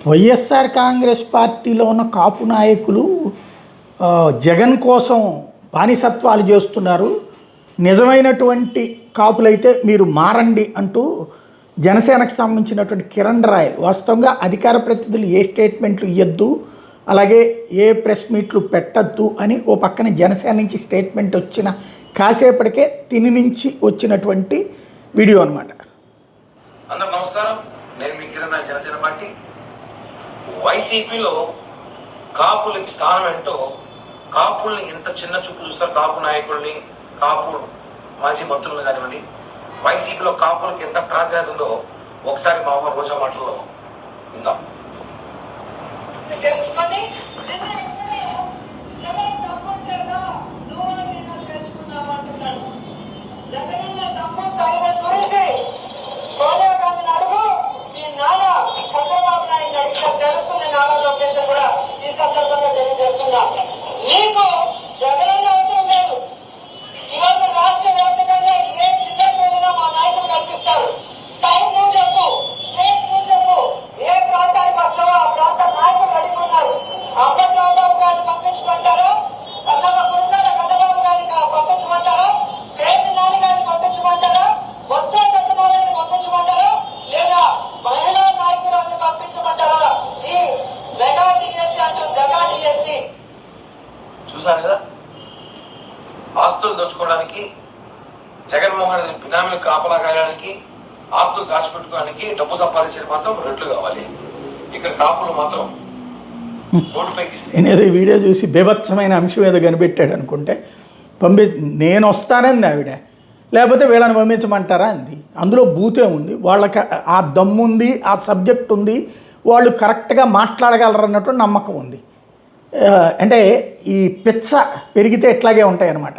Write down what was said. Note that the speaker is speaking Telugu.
వైఎస్ఆర్ కాంగ్రెస్ పార్టీలో ఉన్న కాపు నాయకులు జగన్ కోసం బానిసత్వాలు చేస్తున్నారు, నిజమైనటువంటి కాపులైతే మీరు మారండి అంటూ జనసేనకు సంబంధించినటువంటి కిరణ్ రాయల్ వాస్తవంగా అధికార ప్రతినిధులు ఏ స్టేట్మెంట్లు ఇవ్వద్దు, అలాగే ఏ ప్రెస్ మీట్లు పెట్టద్దు అని ఓ పక్కన జనసేన నుంచి స్టేట్మెంట్ వచ్చిన కాసేపటికే తిని నుంచి వచ్చినటువంటి వీడియో అనమాట. అందరూ నమస్కారం, నేను మీ కిరణ్ రాయల్, జనసేన పార్టీ. వైసీపీలో కాపులకి స్థానం ఏంటో, కాపుల్ని ఎంత చిన్న చూపు చూస్తారు, కాపు నాయకుల్ని, కాపు మాజీ మంత్రులను కానివ్వండి, వైసీపీలో కాపులకి ఎంత ప్రాధాన్యత ఉందో ఒకసారి మా అమ్మ రోజా మాటల్లో విందాం. తెలుసుకొని చంద్రబాబు నాయుడు అడిగితే తెలుస్తుంది. నారా లోకేష్ కూడా ఈ సందర్భంగా తెలియజేస్తున్నా, నీకు జగన్ అవసరం లేదు. ఈరోజు రాష్ట్ర వ్యాప్తంగా ఏ జిల్లాకు వెళ్ళినా మా నాయకులు కనిపిస్తారు. టైం నువ్వు చెప్పు, ప్లేస్ నువ్వు చెప్పు, ఏ ప్రాంతానికి వస్తావో ఆ ప్రాంత నాయకులు అడుగుతున్నారు. అంబటి రాంబాబు గారిని పంపించమంటారా, కన్నబాబు గారిని పంపించమంటారా, పేరు నాని గారిని పంపించమంటారా, బొత్స సత్యనారాయణ పంపించమంటారా, లేదా మహిళా నాయకురాన్ని పంపించమంటారా? ఈ మెగా టీఎస్సీ అంటూ జగా టీఎస్సీ చూసారు కదా. ఆస్తులు దోచుకోవడానికి, జగన్మోహన్ రెడ్డి బినామీలు కాపలా కాయడానికి, ఆస్తులు దాచిపెట్టుకోవడానికి, డబ్బు సంపాదించిన మాత్రం రెట్లు కావాలి. ఇక్కడ కాపులు మాత్రం నేనేదో వీడియో చూసి బీభత్సమైన అంశం ఏదో కనిపెట్టాడు అనుకుంటే నేను వస్తానంది ఆవిడ, లేకపోతే వీళ్ళని పంపించమంటారా అంది. అందులో బూతే ఉంది, వాళ్ళకి ఆ దమ్ముంది, ఆ సబ్జెక్ట్ ఉంది, వాళ్ళు కరెక్ట్గా మాట్లాడగలరు అన్నట్టు నమ్మకం ఉంది. అంటే ఈ పిచ్చ పెరిగితే ఇట్లాగే ఉంటాయి అన్నమాట.